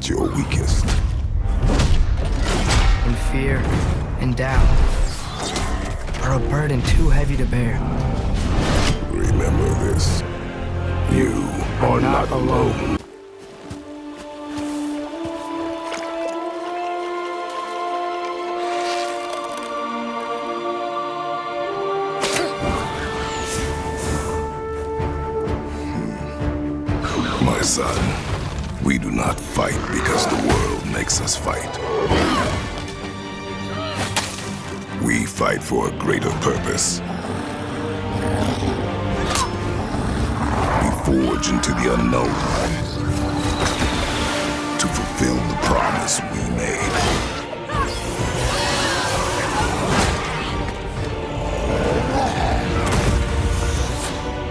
at your weakest. When fear and doubt are a burden too heavy to bear. Remember this. You are not alone. My son, we do not fight because the world makes us fight. We fight for a greater purpose. We forge into the unknown to fulfill the promise we made.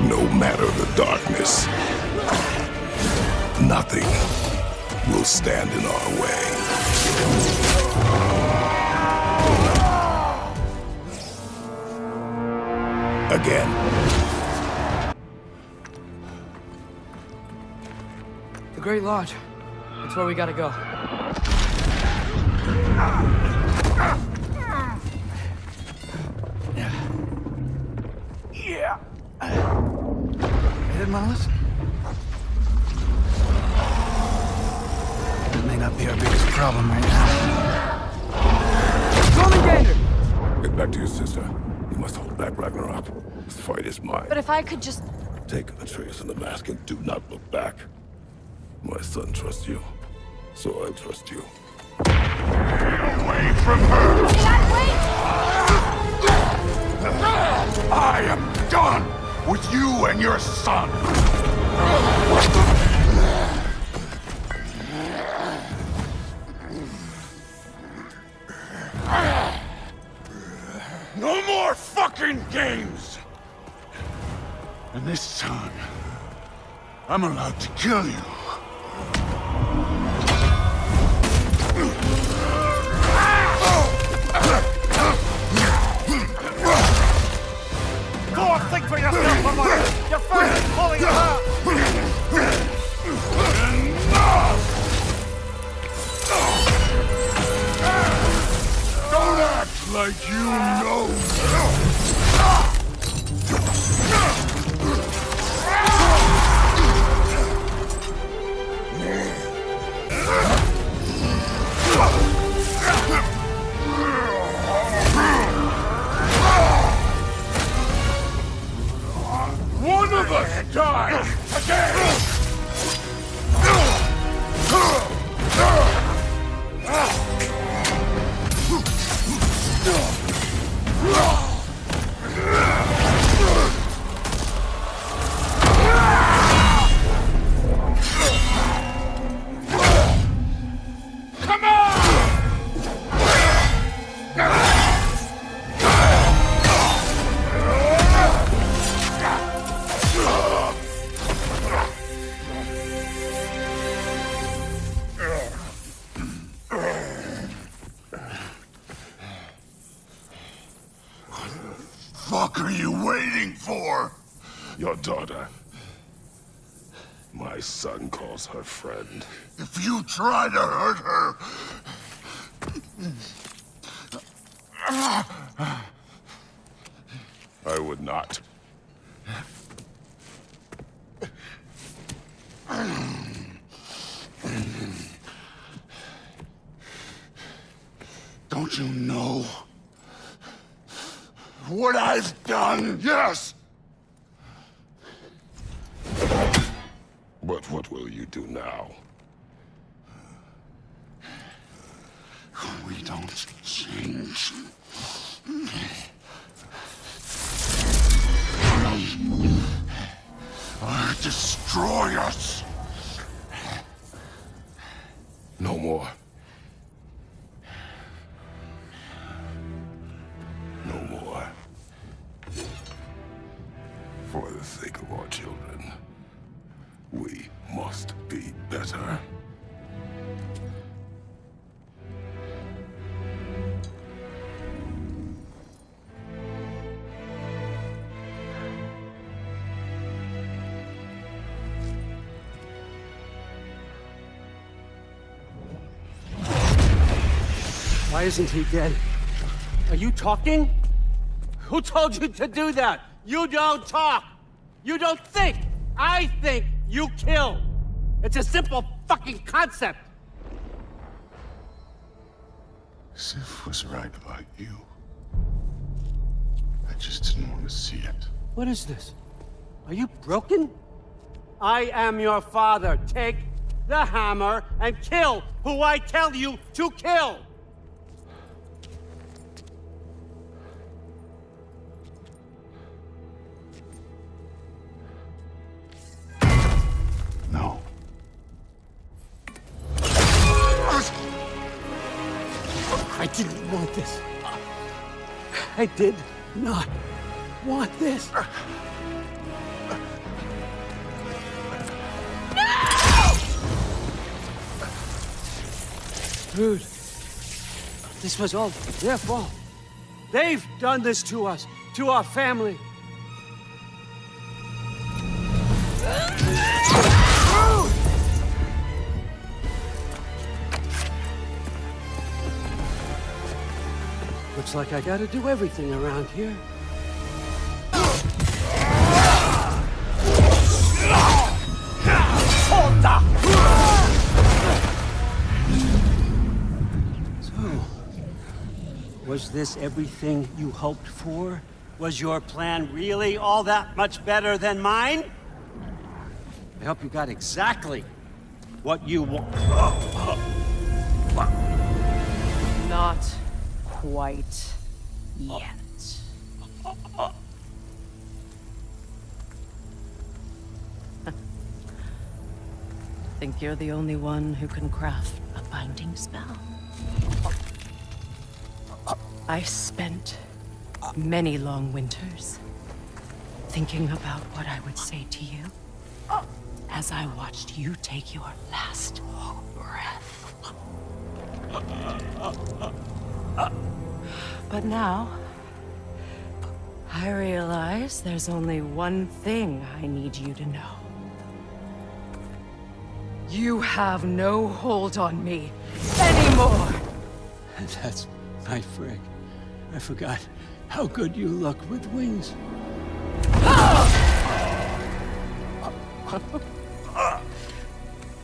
No matter the darkness, nothing will stand in our way. Again. The Great Lodge. That's where we gotta go. Yeah. You didn't want to listen? That may not be our biggest problem right now. Jormungandr! Get back to your sister. You must hold back Ragnarok. This fight is mine. But if I could just... Take Atreus and the mask and do not look back. My son trusts you, so I trust you. Away from her! I am done with you and your son! No more fucking games! And this time, I'm allowed to kill you. Go on, think for yourself a moment! Your friend is pulling you out! Don't act like you know! One of us dies again! Come on! What are you waiting for? Your daughter. My son calls her friend. If you try to hurt her... I would not. Don't you know what I've done? Yes! But what will you do now? We don't change. Or destroy us. No more. No more. For the sake of our children, we must be better. Why isn't he dead? Are you talking? Who told you to do that? You don't talk! You don't think! I think, you kill! It's a simple fucking concept! Sif was right about you. I just didn't want to see it. What is this? Are you broken? I am your father. Take the hammer and kill who I tell you to kill! No. I didn't want this. I did not want this. Dude, this was all their fault. They've done this to us, to our family. Looks like I gotta do everything around here. Was this everything you hoped for? Was your plan really all that much better than mine? I hope you got exactly what you want. Not quite yet. Think you're the only one who can craft a binding spell? I spent many long winters thinking about what I would say to you as I watched you take your last breath. But now, I realize there's only one thing I need you to know. You have no hold on me anymore! That's my frig. I forgot how good you look with wings.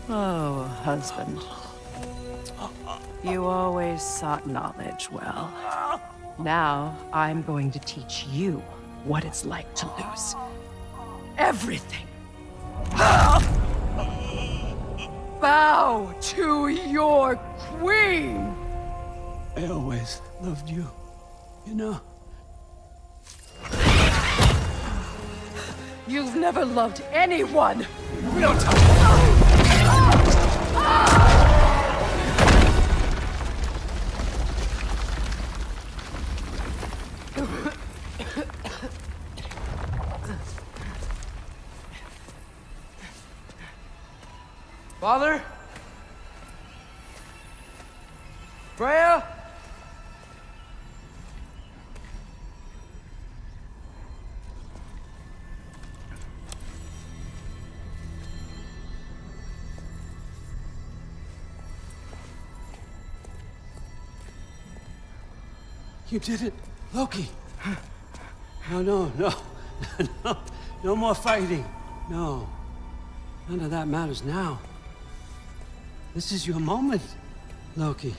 Oh, husband. You always sought knowledge well. Now, I'm going to teach you what it's like to lose everything. Bow to your queen! I always loved you, you know? You've never loved anyone! We don't talk. Father? Freya? You did it, Loki. No. No more fighting. No. None of that matters now. This is your moment, Loki.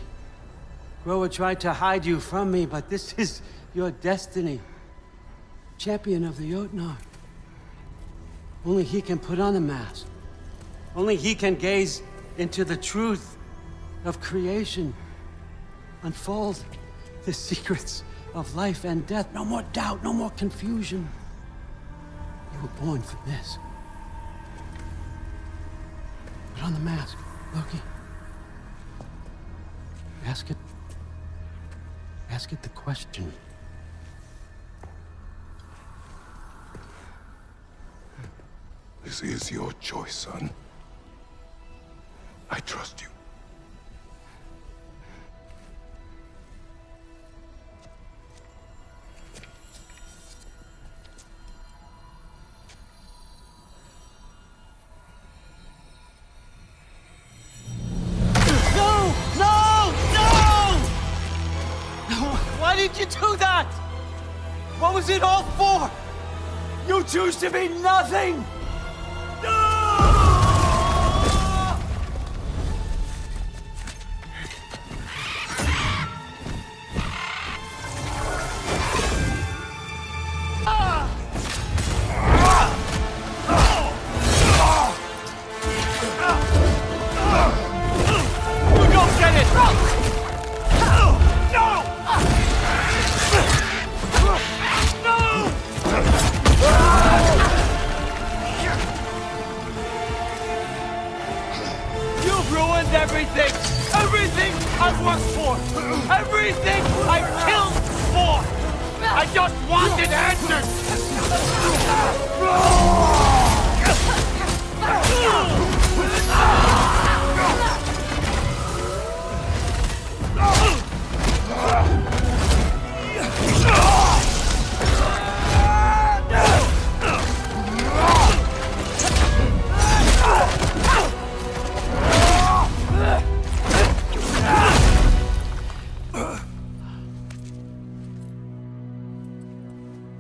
Groa tried to hide you from me, but this is your destiny. Champion of the Jotnar. Only he can put on the mask. Only he can gaze into the truth of creation. Unfold the secrets of life and death. No more doubt, no more confusion. You were born for this. Put on the mask, Loki. Ask it the question. This is your choice, son. I trust you. did you do that? What was it all for? You choose to be nothing! Everything! Everything I've worked for! Everything I've killed for! I just wanted answers!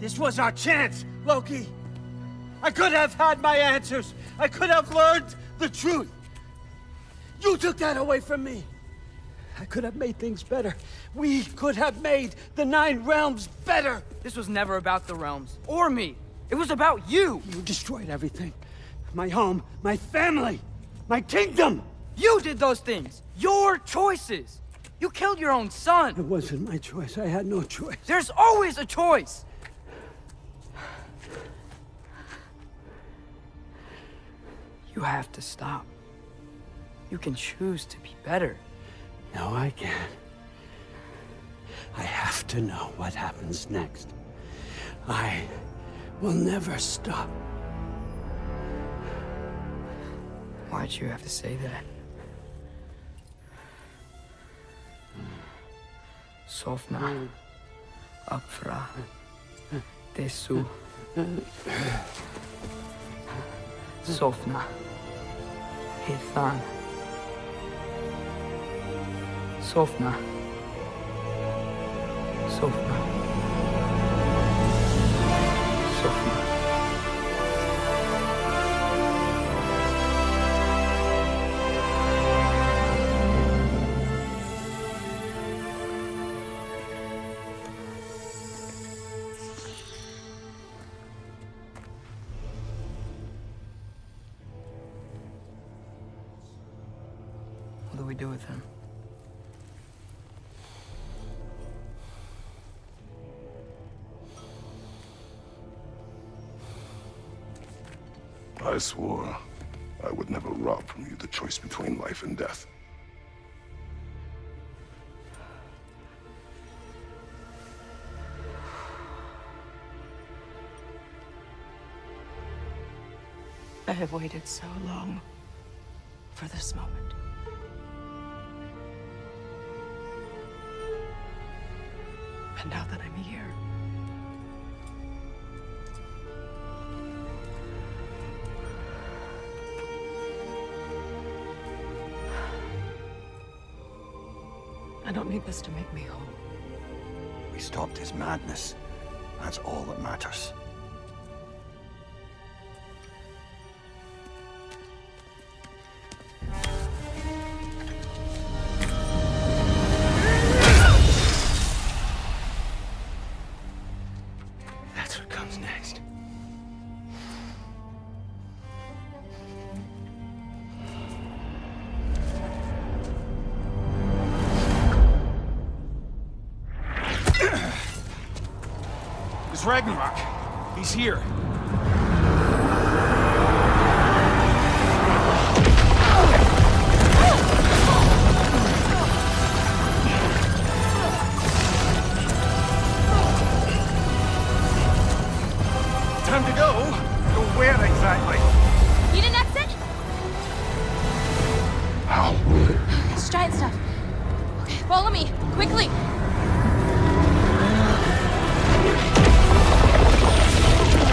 This was our chance, Loki. I could have had my answers. I could have learned the truth. You took that away from me. I could have made things better. We could have made the 9 realms better. This was never about the realms, or me. It was about you. You destroyed everything. My home, my family, my kingdom. You did those things. Your choices. You killed your own son. It wasn't my choice. I had no choice. There's always a choice. You have to stop. You can choose to be better. No, I can't. I have to know what happens next. I will never stop. Why'd you have to say that? Sofna, Apfra, Desu, Sofna, Hithan, Sofna, Sofna, Sofna. What do we do with him? I swore I would never rob from you the choice between life and death. I have waited so long for this moment. And now that I'm here, I don't need this to make me whole. We stopped his madness. That's all that matters. That's what comes next. It's Ragnarok. He's here. Time to go. Go where exactly? Need an exit? How? It's giant stuff. Okay, follow me, quickly.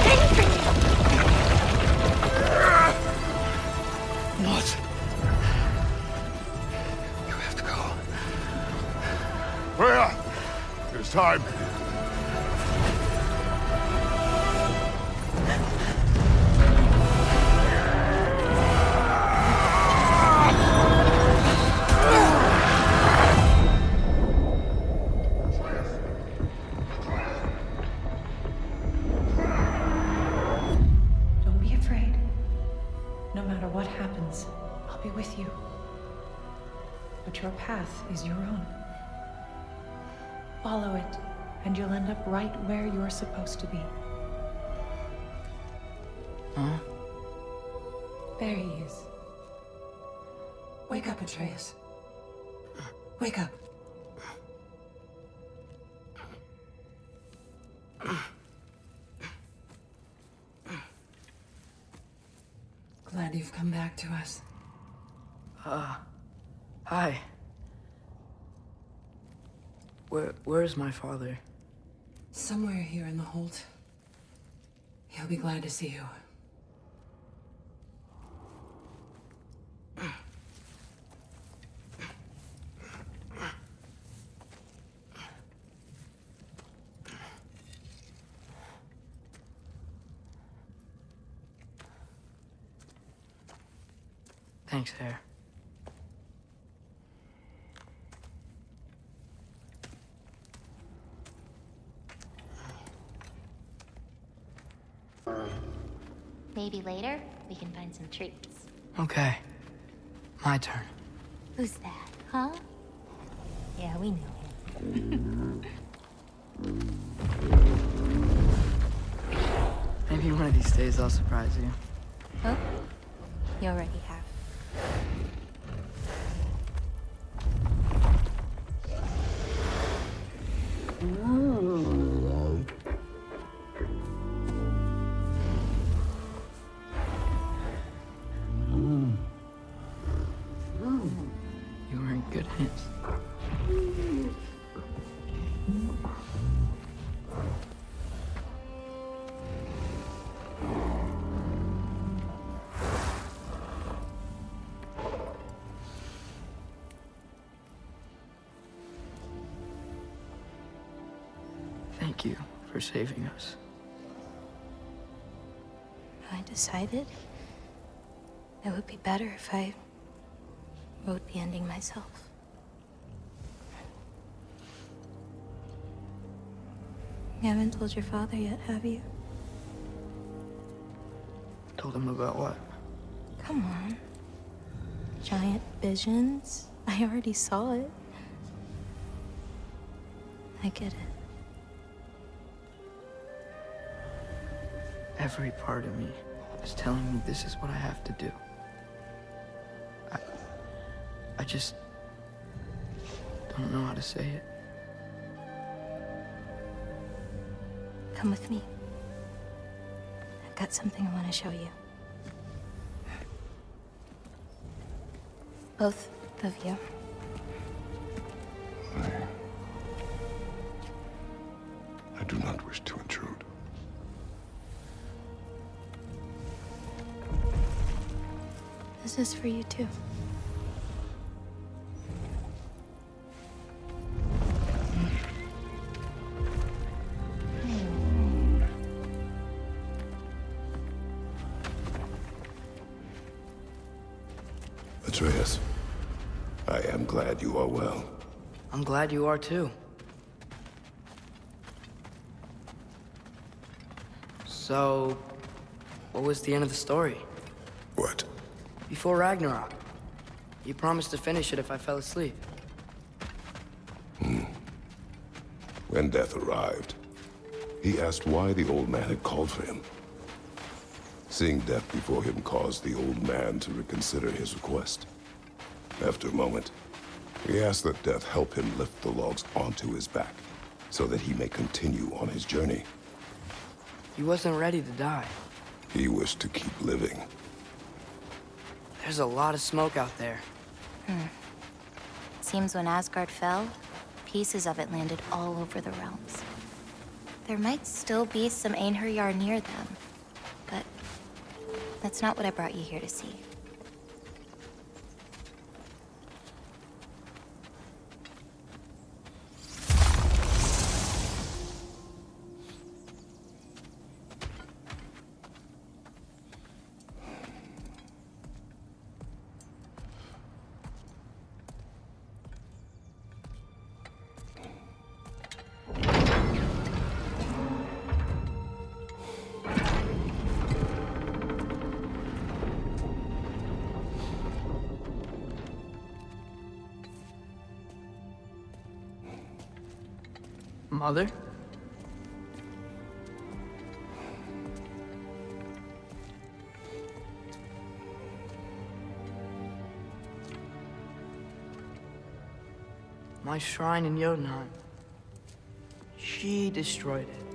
Things time! Don't be afraid. No matter what happens, I'll be with you. But your path is your own. Follow it, and you'll end up right where you're supposed to be. Huh? There he is. Wake up, Atreus. Wake up. Glad you've come back to us. Hi. Where's my father? Somewhere here in the hold. He'll be glad to see you. Thanks, Hare. Maybe later, we can find some treats. Okay. My turn. Who's that, huh? Yeah, we knew him. Maybe one of these days I'll surprise you. Oh, you already have. You were in good hands. Thank you for saving us. I decided it would be better if I wrote the ending myself. You haven't told your father yet, have you? Told him about what? Come on. Giant visions? I already saw it. I get it. Every part of me is telling me this is what I have to do. I just don't know how to say it. Come with me. I've got something I want to show you. Both of you. I do not wish to intrude. This is for you too. Atreus, I am glad you are well. I'm glad you are too. So, what was the end of the story? What? Before Ragnarok, you promised to finish it if I fell asleep. When death arrived, he asked why the old man had called for him. Seeing death before him caused the old man to reconsider his request. After a moment, he asked that death help him lift the logs onto his back, so that he may continue on his journey. He wasn't ready to die. He wished to keep living. There's a lot of smoke out there. Seems when Asgard fell, pieces of it landed all over the realms. There might still be some Einherjar near them, but that's not what I brought you here to see. Mother? My shrine in Jotunheim. She destroyed it.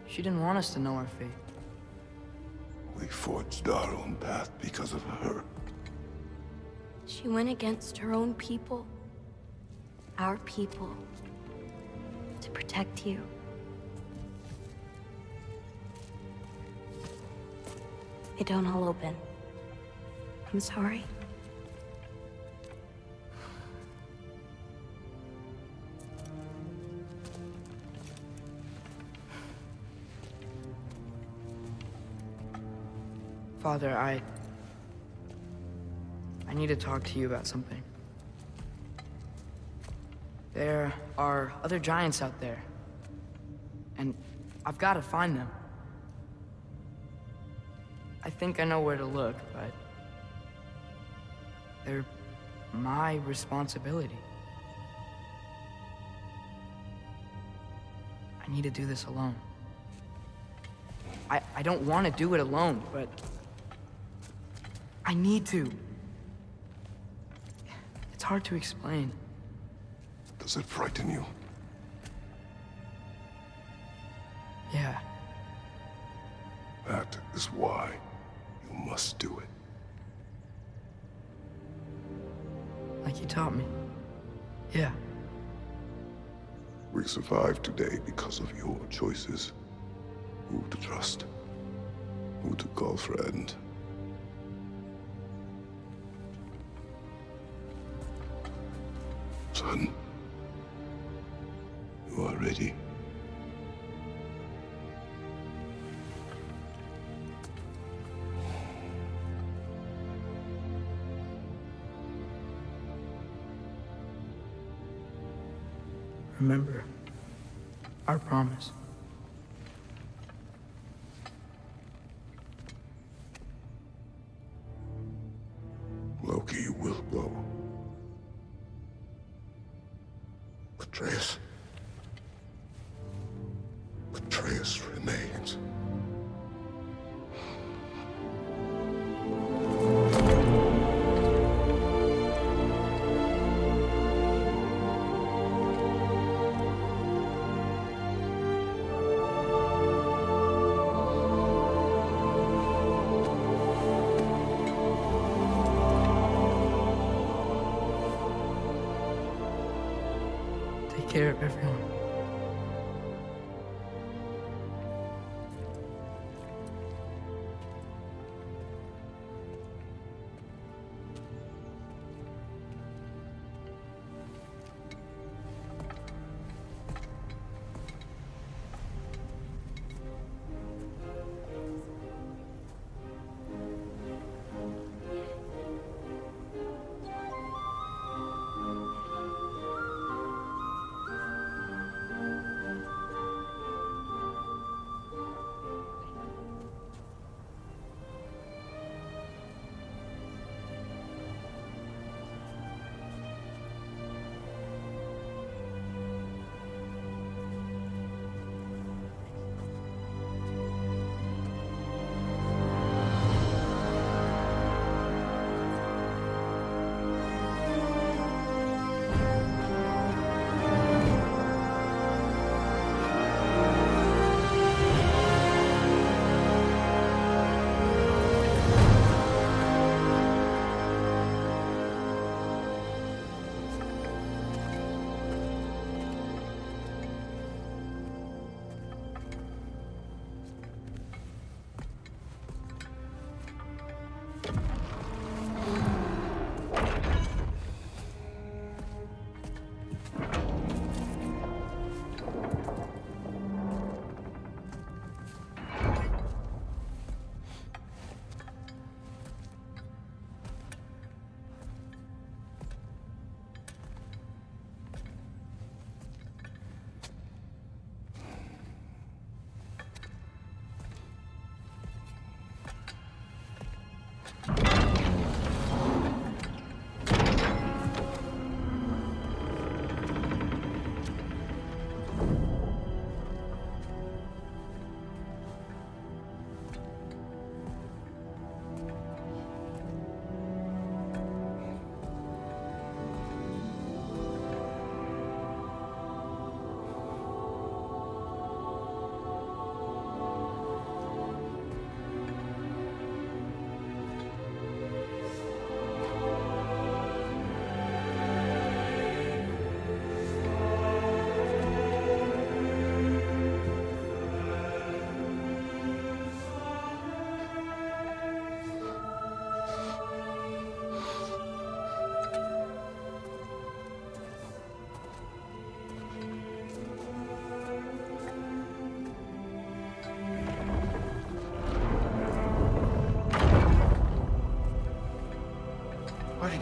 She didn't want us to know our fate. We forged our own path because of her. She went against her own people. Our people. To protect you. It don't all open. I'm sorry. Father, I need to talk to you about something. There are other giants out there, and I've got to find them. I think I know where to look, but they're my responsibility. I need to do this alone. I don't want to do it alone, but I need to. It's hard to explain. Does it frighten you? Yeah. That is why you must do it. Like you taught me. Yeah. We survived today because of your choices. Who to trust, who to call friend. Son, you are ready. Remember our promise. Loki will go. Atreus. Atreus remains. Take care of everyone.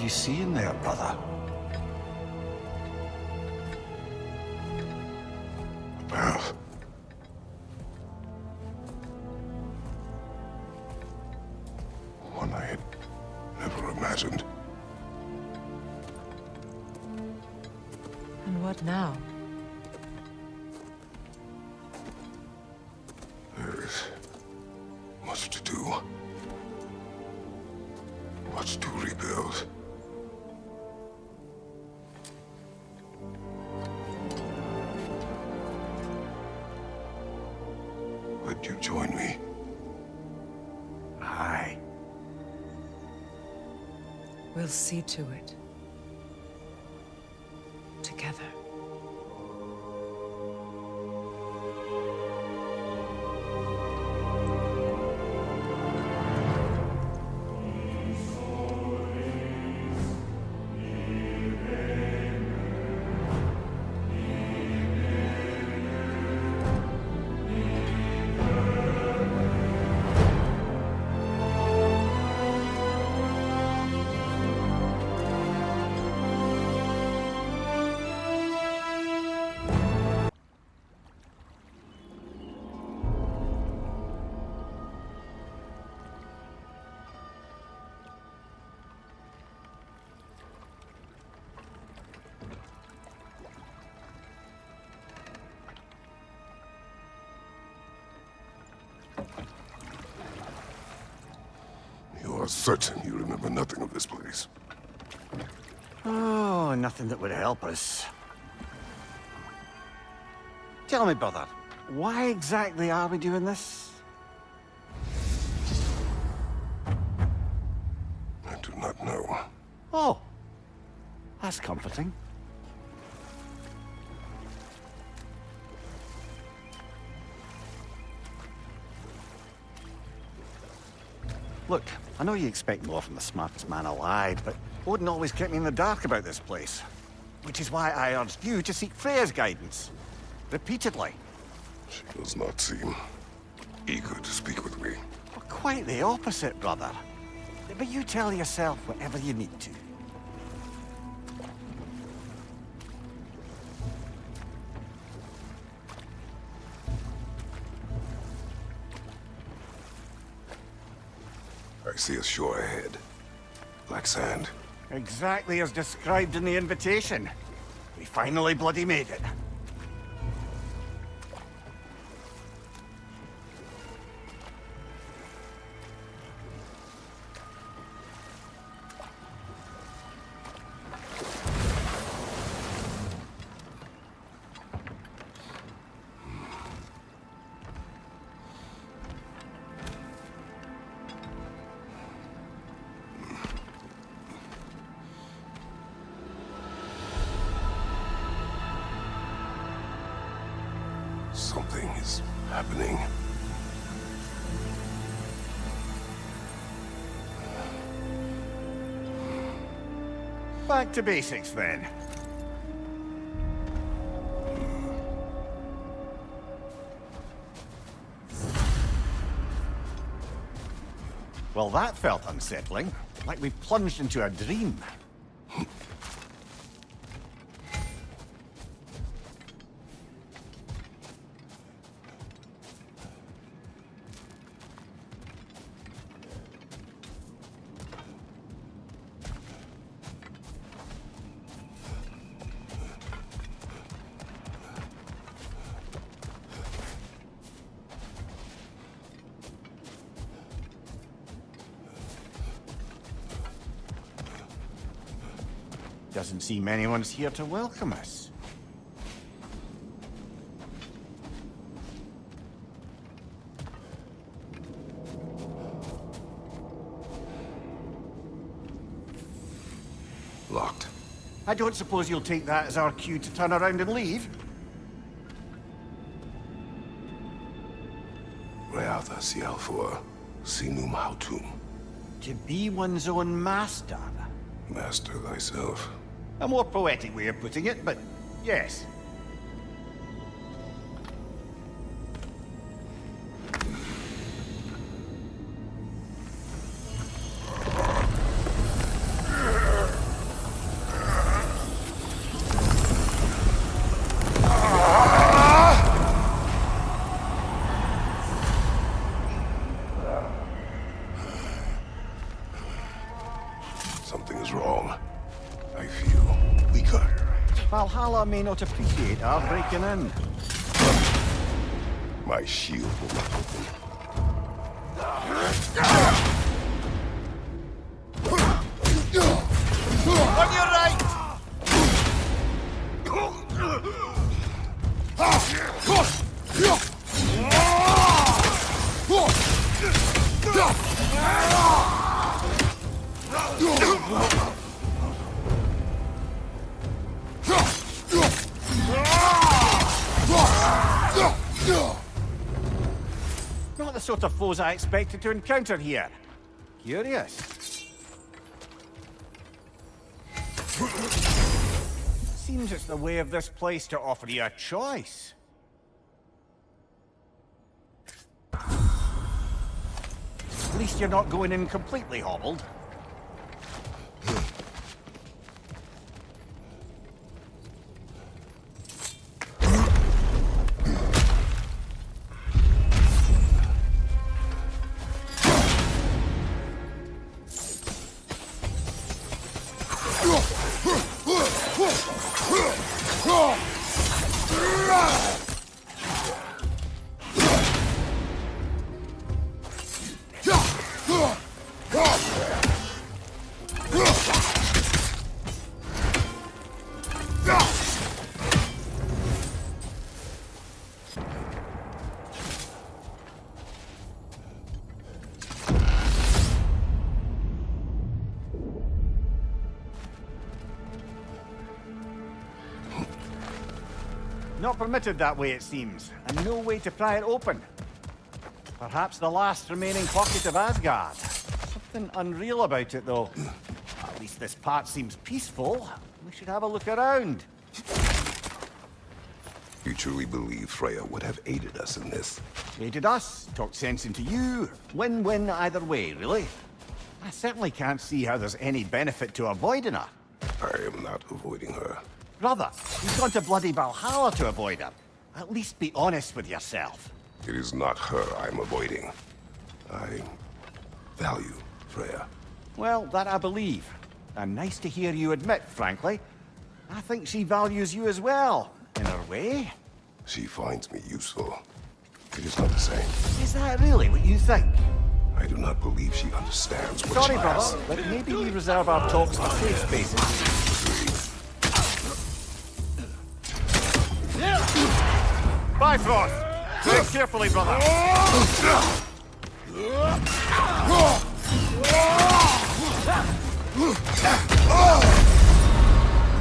you see in there, brother? A path. One I had never imagined. And what now? There is much to do. Much to rebuild. Would you join me? Aye. We'll see to it. Together. You are certain you remember nothing of this place? Oh, nothing that would help us. Tell me, brother, why exactly are we doing this? I do not know. Oh, that's comforting. Look, I know you expect more from the smartest man alive, but Odin always kept me in the dark about this place. Which is why I urged you to seek Freya's guidance. Repeatedly. She does not seem eager to speak with me. Well, quite the opposite, brother. But you tell yourself whatever you need to. I see a shore ahead. Black sand. Exactly as described in the invitation. We finally bloody made it. Something is happening. Back to basics, then. Well, that felt unsettling. Like we plunged into a dream. Doesn't seem anyone's here to welcome us. Locked. I don't suppose you'll take that as our cue to turn around and leave? Reatha Sialfor, Sinum Hautum. To be one's own master. Master thyself. A more poetic way of putting it, but yes. Valhalla may not appreciate our breaking in. My shield will not open. On your right! Not the sort of foes I expected to encounter here. Curious. Seems it's the way of this place to offer you a choice. At least you're not going in completely hobbled. Not permitted that way, it seems, and no way to pry it open. Perhaps the last remaining pocket of Asgard. Something unreal about it, though. At least this part seems peaceful. We should have a look around. You truly believe Freya would have aided us in this? Aided us, talked sense into you. Win-win either way, really. I certainly can't see how there's any benefit to avoiding her. I am not avoiding her. Brother, you've gone to bloody Valhalla to avoid her. At least be honest with yourself. It is not her I'm avoiding. I value Freya. Well, that I believe. And nice to hear you admit, frankly. I think she values you as well, in her way. She finds me useful. It is not the same. Is that really what you think? I do not believe she understands what Sorry, she brother, has. but maybe we reserve our talks for safe spaces. Bifrost! Tread carefully, brother!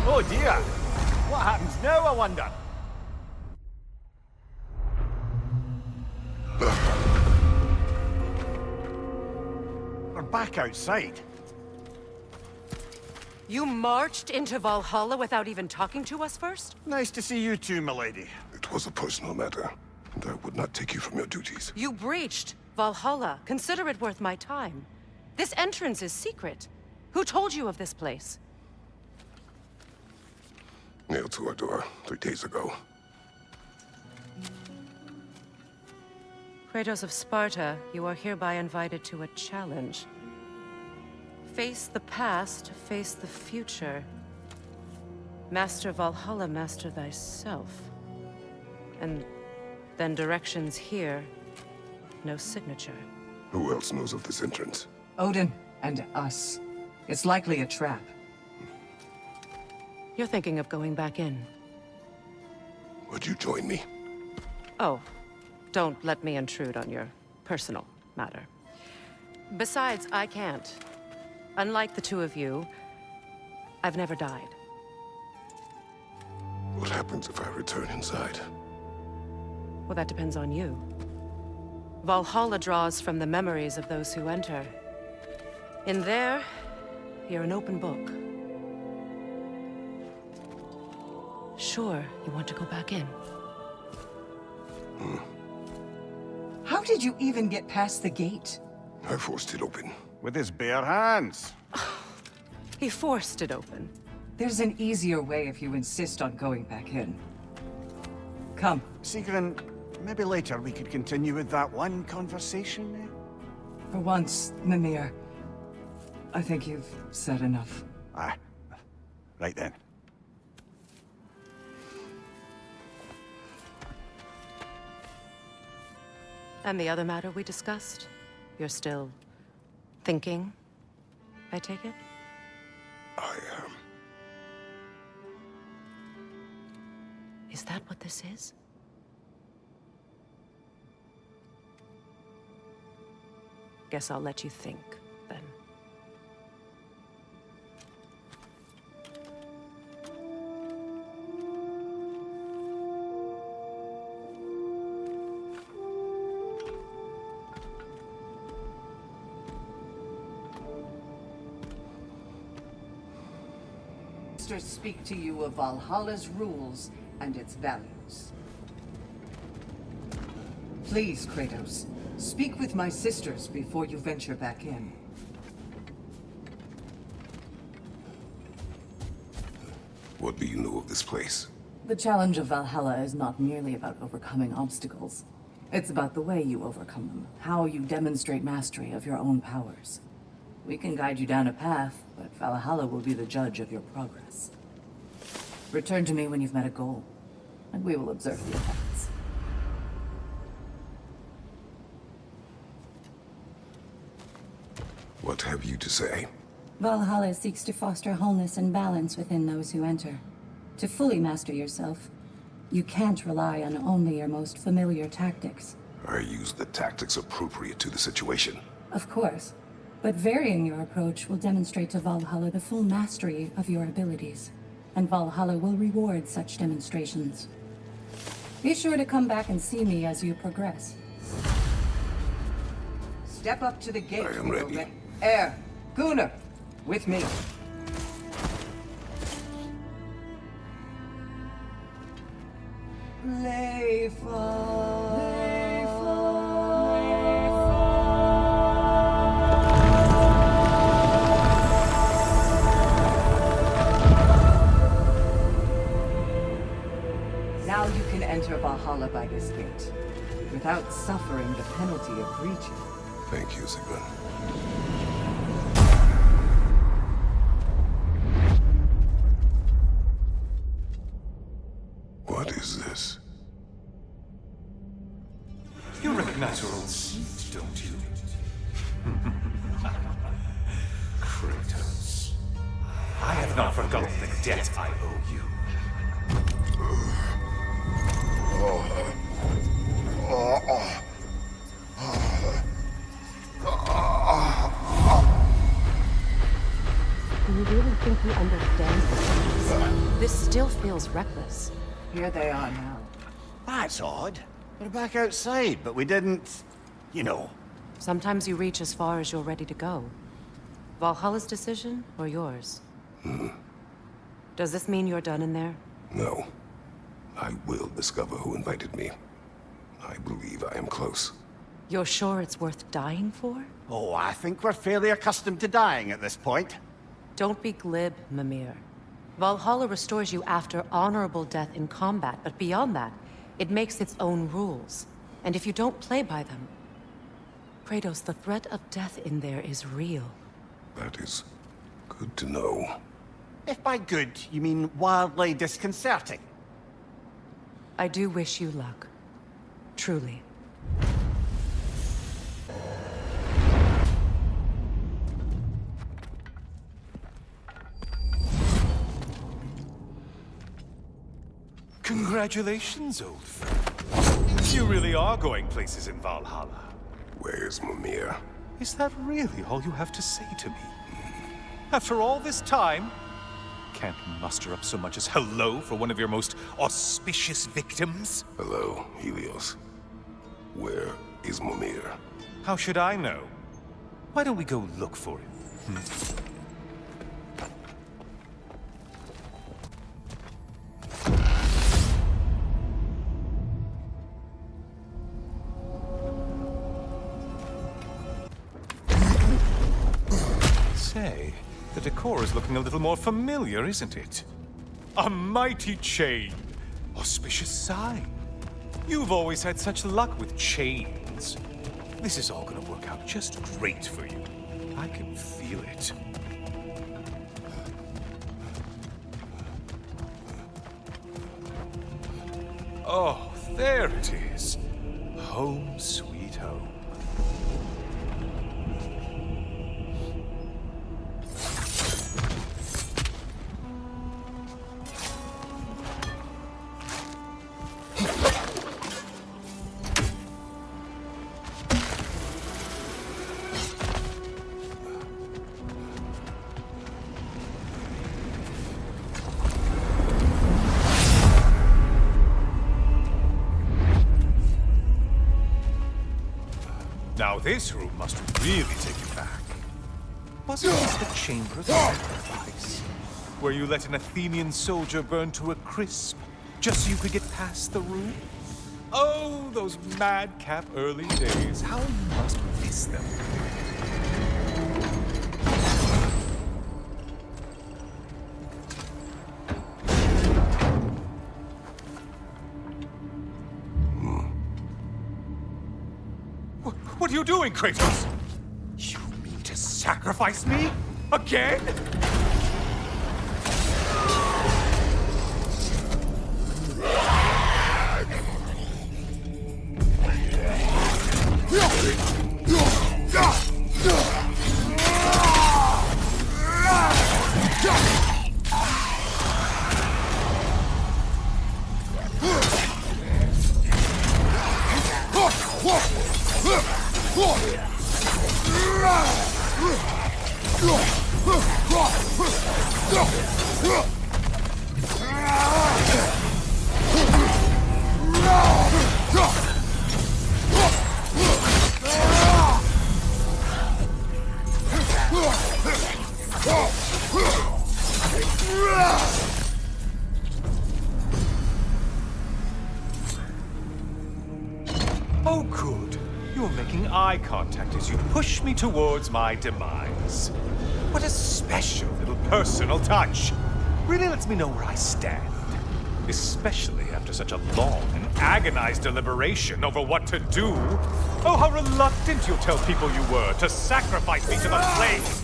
Oh dear! What happens now, I wonder? We're back outside. You marched into Valhalla without even talking to us first? Nice to see you too, milady. It was a personal matter, and I would not take you from your duties. You breached Valhalla. Consider it worth my time. This entrance is secret. Who told you of this place? Nailed to our door 3 days ago. Kratos of Sparta, you are hereby invited to a challenge. Face the past, face the future. Master Valhalla, master thyself. And then directions here, no signature. Who else knows of this entrance? Odin and us. It's likely a trap. You're thinking of going back in. Would you join me? Oh, don't let me intrude on your personal matter. Besides, I can't. Unlike the two of you, I've never died. What happens if I return inside? Well, that depends on you. Valhalla draws from the memories of those who enter. In there, you're an open book. Sure, you want to go back in. How did you even get past the gate? I forced it open. With his bare hands. He forced it open. There's an easier way if you insist on going back in. Come. Sigrun, maybe later we could continue with that one conversation, eh? For once, Mimir, I think you've said enough. Aye. Right then. And the other matter we discussed? You're still thinking, I take it? I am. Is that what this is? Guess I'll let you think, then. Sisters speak to you of Valhalla's rules and its values. Please, Kratos, speak with my sisters before you venture back in. What do you know of this place? The challenge of Valhalla is not merely about overcoming obstacles. It's about the way you overcome them, how you demonstrate mastery of your own powers. We can guide you down a path, but Valhalla will be the judge of your progress. Return to me when you've met a goal, and we will observe the effects. What have you to say? Valhalla seeks to foster wholeness and balance within those who enter. To fully master yourself, you can't rely on only your most familiar tactics. I use the tactics appropriate to the situation. Of course, but varying your approach will demonstrate to Valhalla the full mastery of your abilities, and Valhalla will reward such demonstrations. Be sure to come back and see me as you progress. Step up to the gate. I am ready. Air, Gunnar, with me. Now you can enter Valhalla by this gate, without suffering the penalty of breaching. Thank you, Sigmund. What is this? You recognize your old seat, don't you? Kratos. I have not forgotten the debt I owe you. Do you really think he understands this? This still feels reckless. Here they are now. That's odd. We're back outside, but we didn't... you know. Sometimes you reach as far as you're ready to go. Valhalla's decision, or yours? Does this mean you're done in there? No. I will discover who invited me. I believe I am close. You're sure it's worth dying for? Oh, I think we're fairly accustomed to dying at this point. Don't be glib, Mimir. Valhalla restores you after honorable death in combat, but beyond that, it makes its own rules. And if you don't play by them... Kratos, the threat of death in there is real. That is good to know. If by good, you mean wildly disconcerting. I do wish you luck. Truly. Congratulations, old friend. You really are going places in Valhalla. Where's Mimir? Is that really all you have to say to me? After all this time, can't muster up so much as hello for one of your most auspicious victims? Hello, Helios. Where is Mimir? How should I know? Why don't we go look for him? Say, the decor is looking a little more familiar, isn't it? A mighty chain! Auspicious sign. You've always had such luck with chains. This is all gonna work out just great for you. I can feel it. Oh, there it is. Home sweet home. Now this room must really take you back. Wasn't this the Chamber of Sacrifice? Where you let an Athenian soldier burn to a crisp, just so you could get past the room? Oh, those madcap early days. How you must miss them. What are you doing, Kratos? You mean to sacrifice me? Again? Oh, good. You're making eye contact as you push me towards my demise. What a special little personal touch. Really lets me know where I stand. Especially after such a long and agonized deliberation over what to do. Oh, how reluctant you'll tell people you were to sacrifice me to the flames.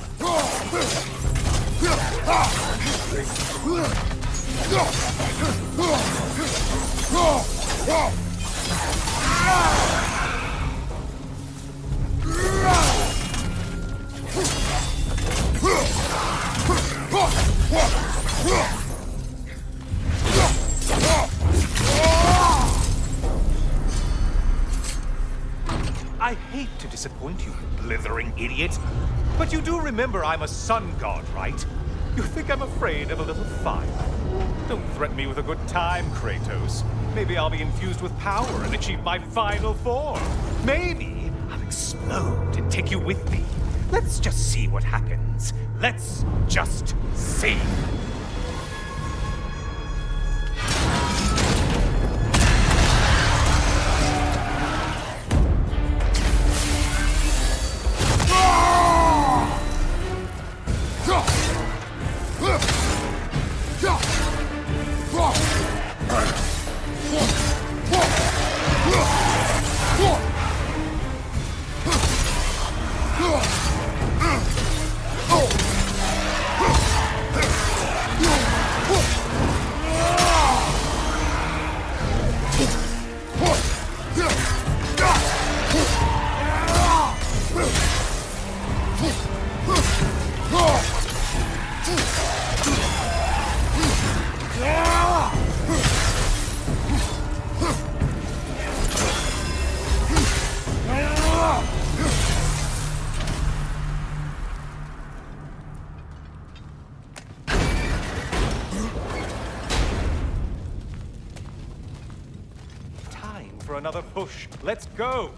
I hate to disappoint you, blithering idiot, but you do remember I'm a sun god, right? You think I'm afraid of a little fire? Don't threaten me with a good time, Kratos. Maybe I'll be infused with power and achieve my final form. Maybe I'll explode and take you with me. Let's just see what happens. Let's just see. For another push. Let's go!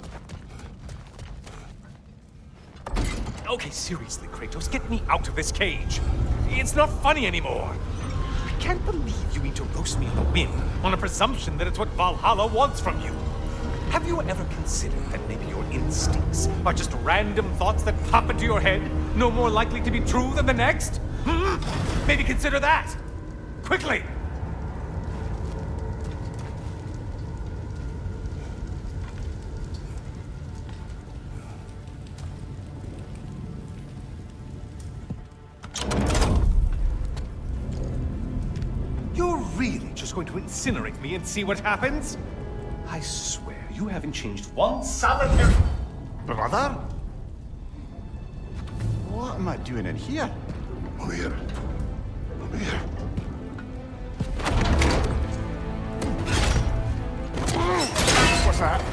Okay, seriously, Kratos, get me out of this cage. It's not funny anymore. I can't believe you mean to roast me in the wind on a presumption that it's what Valhalla wants from you. Have you ever considered that maybe your instincts are just random thoughts that pop into your head, no more likely to be true than the next? Maybe consider that! Quickly! You're really just going to incinerate me and see what happens? I swear, you haven't changed one solitary... Brother? What am I doing in here? Over here. Over here. What's that?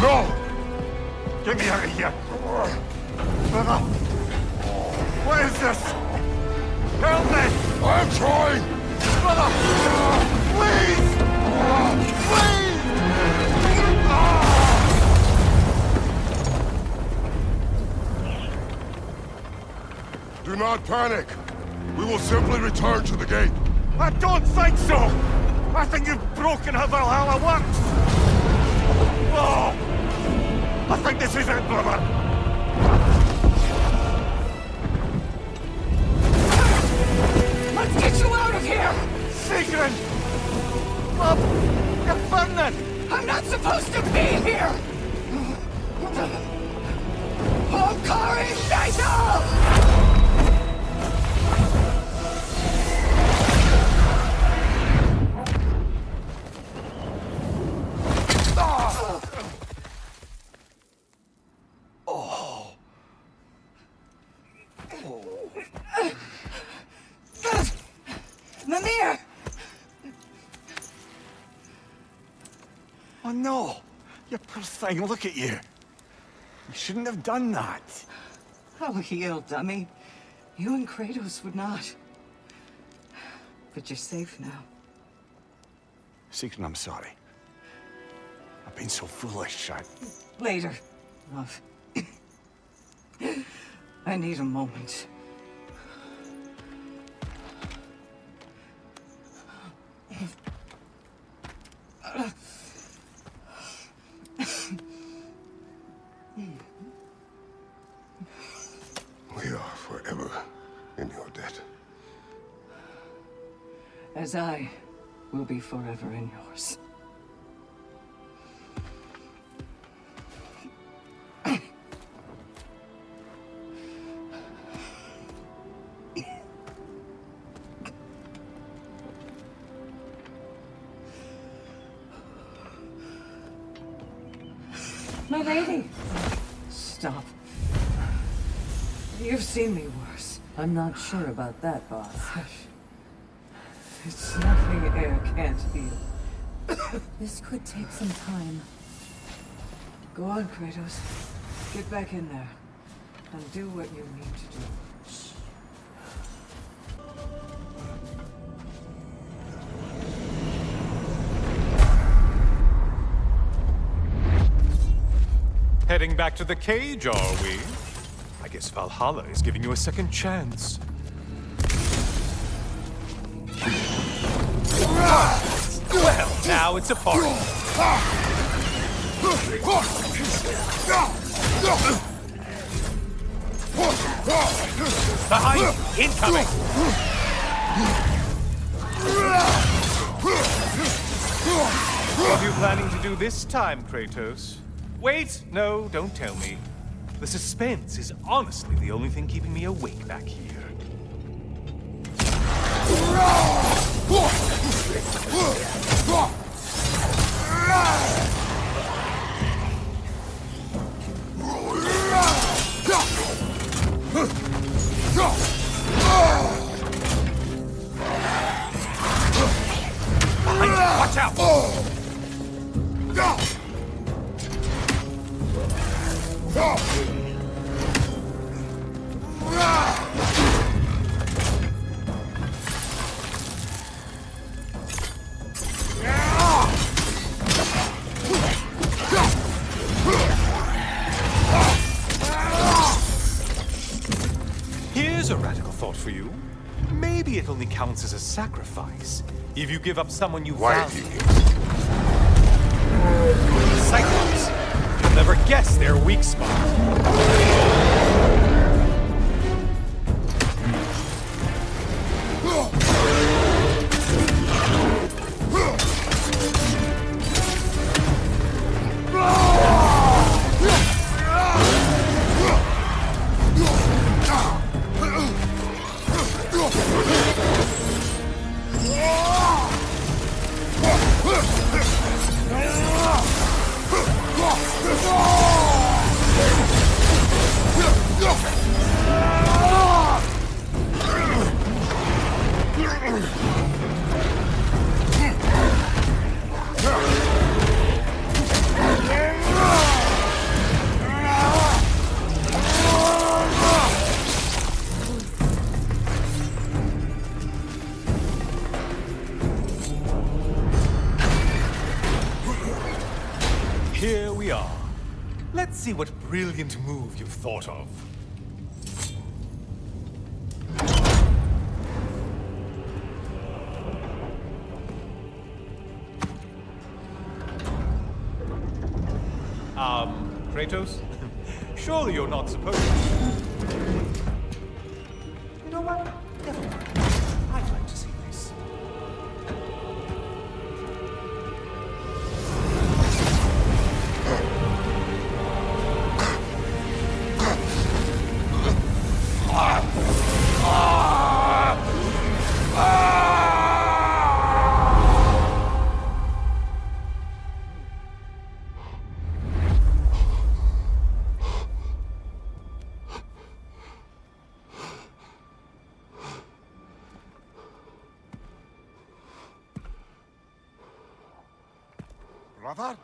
No! Get me out of here! Brother! What is this? Help me! I'm trying! Brother! Please! Please! Do not panic. We will simply return to the gate. I don't think so! I think you've broken how Valhalla works! Oh! I think this is it, brother! Let's get you out of here! Sigrun! Love! You're burning! I'm not supposed to be here! Hokari Naito! Mimir! Oh no! You poor thing, look at you! You shouldn't have done that. Oh, heal, dummy. You and Kratos would not. But you're safe now. Sigrun, I'm sorry. I've been so foolish, Later, love. I need a moment. We are forever in your debt. As I will be forever in yours. My lady! Stop. You've seen me worse. I'm not sure about that, boss. It's nothing air can't heal. This could take some time. Go on, Kratos. Get back in there. And do what you need to do. Heading back to the cage, are we? I guess Valhalla is giving you a second chance. Well, now it's a party. Behind you, incoming! What are you planning to do this time, Kratos? Wait, no, don't tell me. The suspense is honestly the only thing keeping me awake back here. Behind you, watch out! Here's a radical thought for you. Maybe it only counts as a sacrifice if you give up someone you value. Cyclops! You'll never guess their weak spot. Here we are. Let's see what brilliant move you've thought of. Kratos? Surely you're not supposed to. You know what? Never mind. I'd like to see this. Brother?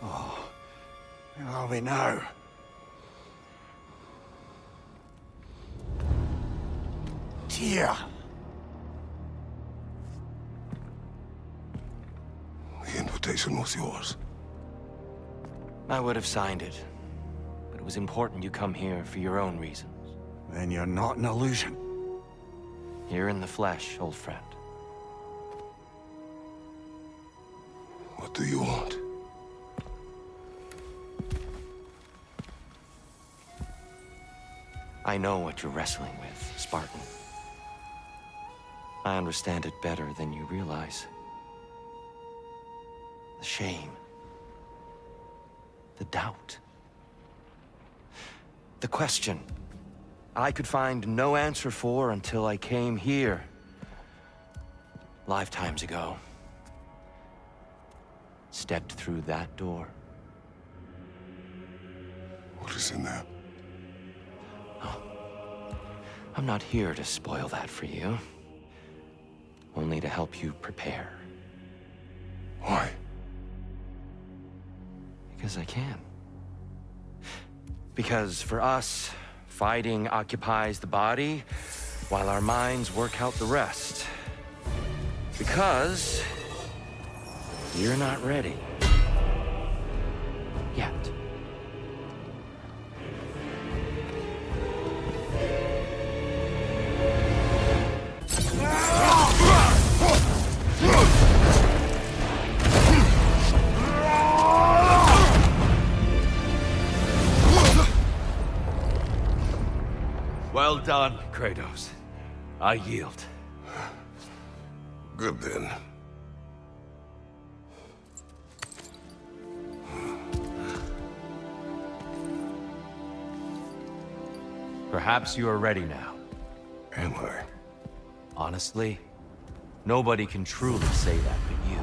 Oh, where are we now? Tyr! The invitation was yours. I would have signed it, but it was important you come here for your own reasons. Then you're not an illusion. Here in the flesh, old friend. What do you want? I know what you're wrestling with, Spartan. I understand it better than you realize. The shame. The doubt. The question I could find no answer for until I came here. Lifetimes ago. Stepped through that door. What is in there? Oh. I'm not here to spoil that for you. Only to help you prepare. Why? Because I can. Because for us, fighting occupies the body, while our minds work out the rest. Because you're not ready. Yet. Well done, Kratos. I yield. Good then. Perhaps you are ready now. Am I? Honestly, nobody can truly say that but you.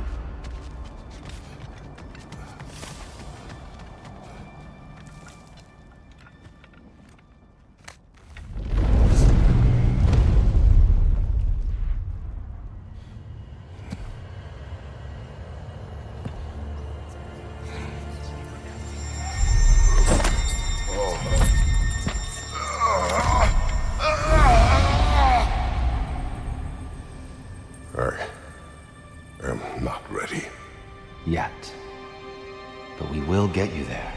I am not ready. Yet. But we will get you there.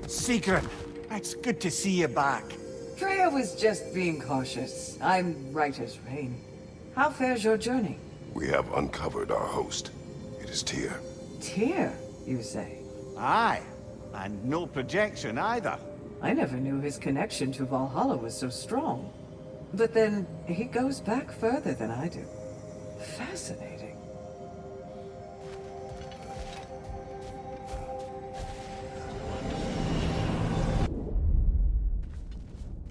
Sigrun, it's good to see you back. Freya was just being cautious. I'm right as rain. How fares your journey? We have uncovered our host. It is Tyr. Tyr, you say? Aye, and no projection either. I never knew his connection to Valhalla was so strong. But then, he goes back further than I do. Fascinating.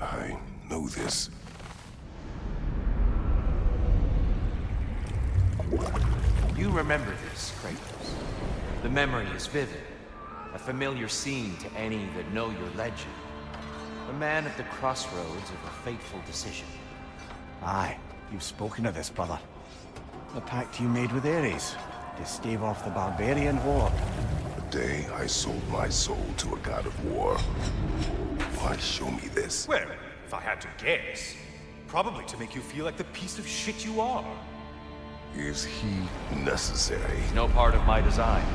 I know this. You remember this, Kratos. The memory is vivid. A familiar scene to any that know your legend. A man at the crossroads of a fateful decision. Aye, you've spoken of this, brother. The pact you made with Ares to stave off the barbarian horde. The day I sold my soul to a god of war. Why show me this? Well, if I had to guess, probably to make you feel like the piece of shit you are. Is he necessary? He's no part of my design.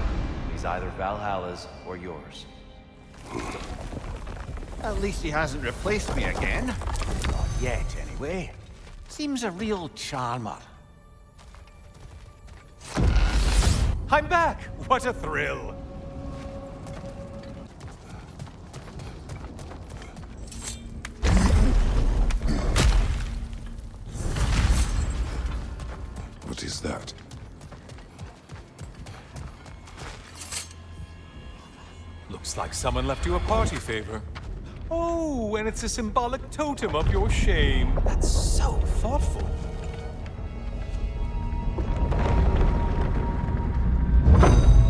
He's either Valhalla's or yours. At least he hasn't replaced me again. Not yet, anyway. Seems a real charmer. I'm back! What a thrill! What is that? Looks like someone left you a party favor. Oh, and it's a symbolic totem of your shame. That's so thoughtful.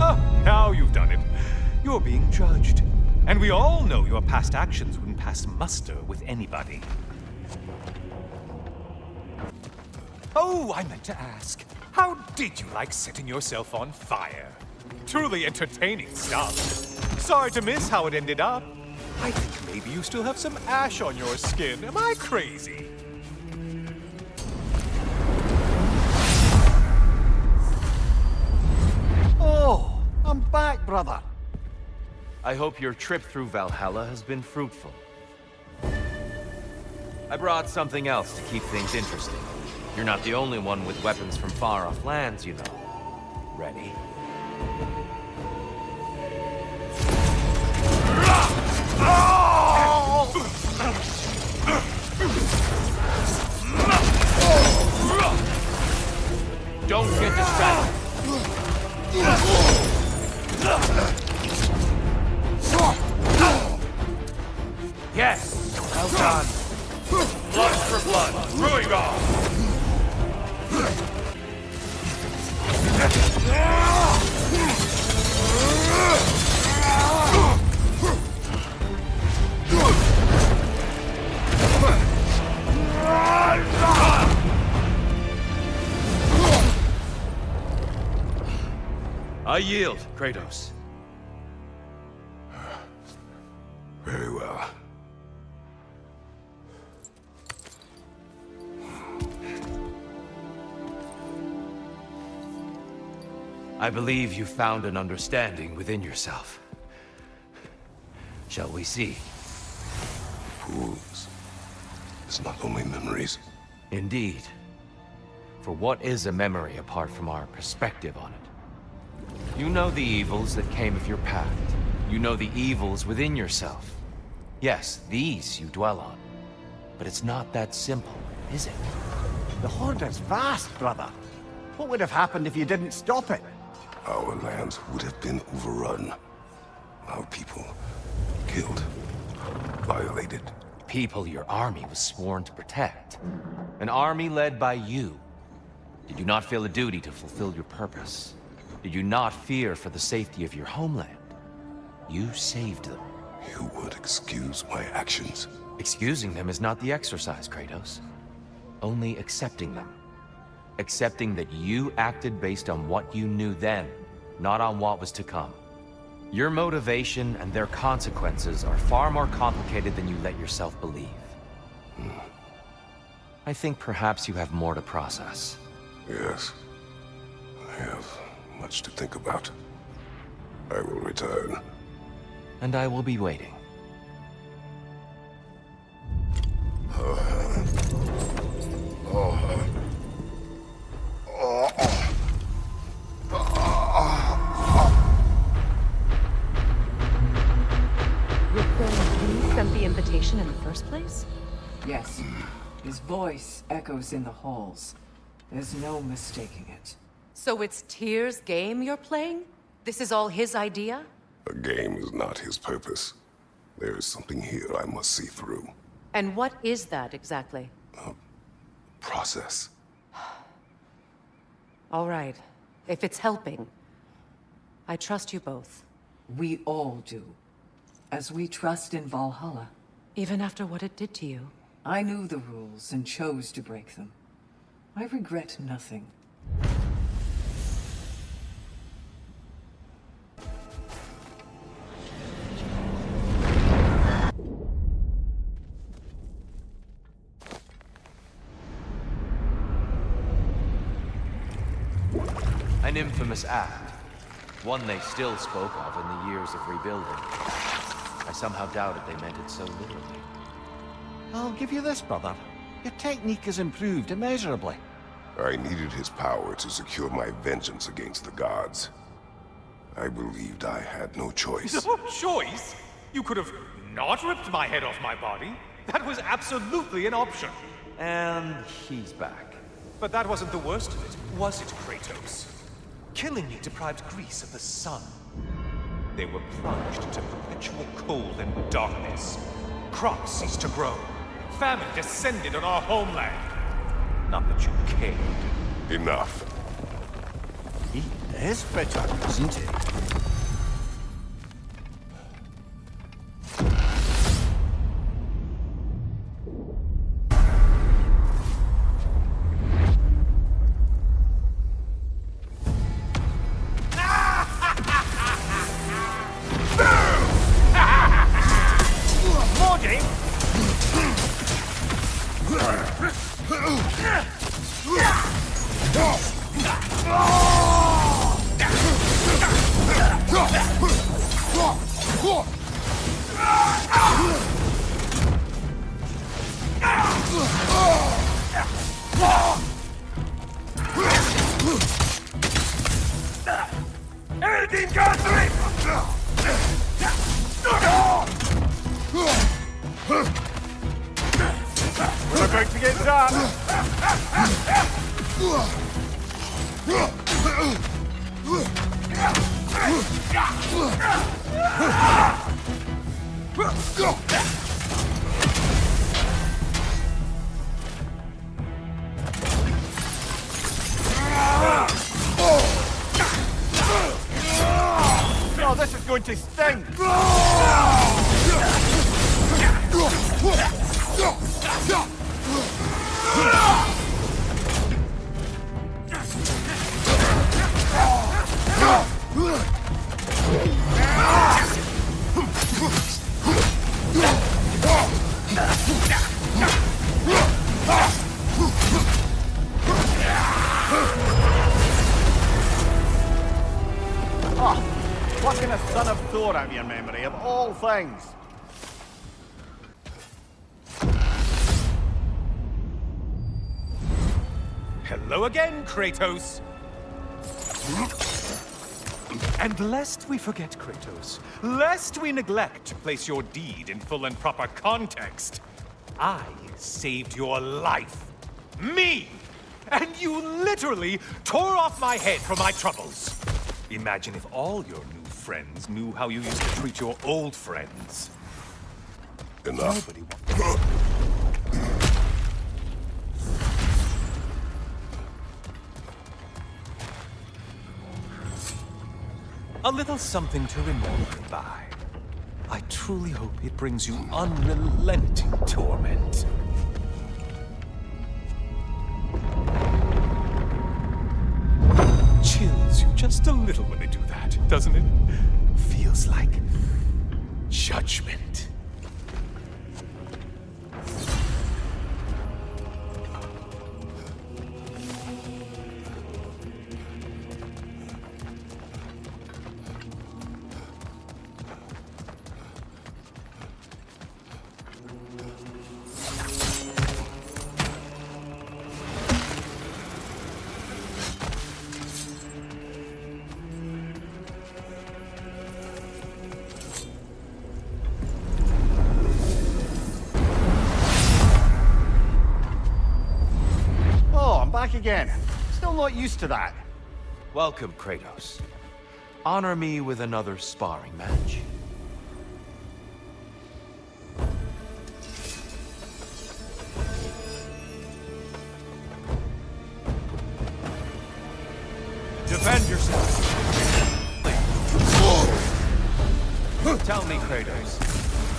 Ah, now you've done it. You're being judged. And we all know your past actions wouldn't pass muster with anybody. Oh, I meant to ask. How did you like setting yourself on fire? Truly entertaining stuff. Sorry to miss how it ended up. I think maybe you still have some ash on your skin. Am I crazy? Oh, I'm back, brother. I hope your trip through Valhalla has been fruitful. I brought something else to keep things interesting. You're not the only one with weapons from far-off lands, you know. Ready? Don't get distracted. Yes, well done. Blood for blood. Ruigar. I yield, Kratos. Very well. I believe you found an understanding within yourself. Shall we see? Fools. It's not only memories. Indeed. For what is a memory apart from our perspective on it? You know the evils that came of your pact. You know the evils within yourself. Yes, these you dwell on. But it's not that simple, is it? The horde is vast, brother. What would have happened if you didn't stop it? Our lands would have been overrun. Our people killed, violated. People your army was sworn to protect. An army led by you. Did you not feel a duty to fulfill your purpose? Did you not fear for the safety of your homeland? You saved them. You would excuse my actions. Excusing them is not the exercise, Kratos. Only accepting them. Accepting that you acted based on what you knew then, not on what was to come. Your motivation and their consequences are far more complicated than you let yourself believe. I think perhaps you have more to process. Yes. I have much to think about. I will return. And I will be waiting. You sent the invitation in the first place? Yes. His voice echoes in the halls. There's no mistaking it. So it's Tyr's game you're playing? This is all his idea? A game is not his purpose. There is something here I must see through. And what is that exactly? Process. All right. If it's helping, I trust you both. We all do. As we trust in Valhalla. Even after what it did to you? I knew the rules and chose to break them. I regret nothing. An infamous act. One they still spoke of in the years of rebuilding. I somehow doubted they meant it so literally. I'll give you this, brother. Your technique has improved immeasurably. I needed his power to secure my vengeance against the gods. I believed I had no choice. No choice? You could have not ripped my head off my body. That was absolutely an option. And he's back. But that wasn't the worst of it, was it, Kratos? Killing me deprived Greece of the sun. They were plunged into perpetual cold and darkness. Crops ceased to grow. Famine descended on our homeland. Not that you cared. Enough. He is bitter, isn't he? We're about to get done. Oh, this is going to sting! Oh, plucking a son of Thor out of your memory, of all things. Hello again, Kratos. And lest we forget, Kratos, lest we neglect to place your deed in full and proper context, I saved your life. Me! And you literally tore off my head for my troubles. Imagine if all your new friends knew how you used to treat your old friends. Enough. Nobody wants... A little something to remember by. I truly hope it brings you unrelenting torment. Chills you just a little when they do that, doesn't it? Feels like judgment. Back again. Still not used to that. Welcome, Kratos. Honor me with another sparring match. Defend yourself. Tell me, Kratos,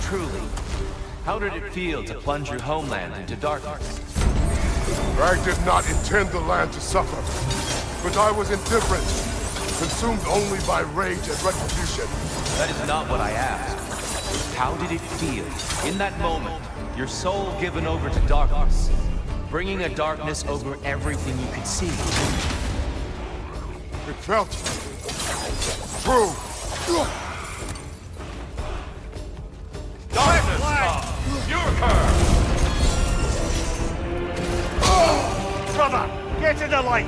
truly, How did it feel to plunge your homeland into darkness? Rag did not intend the land to suffer, but I was indifferent, consumed only by rage and retribution. That is not what I asked. How did it feel, in that moment, your soul given over to darkness, bringing a darkness over everything you could see? It felt true. Darkness comes! Your curse! Brother, get in the light!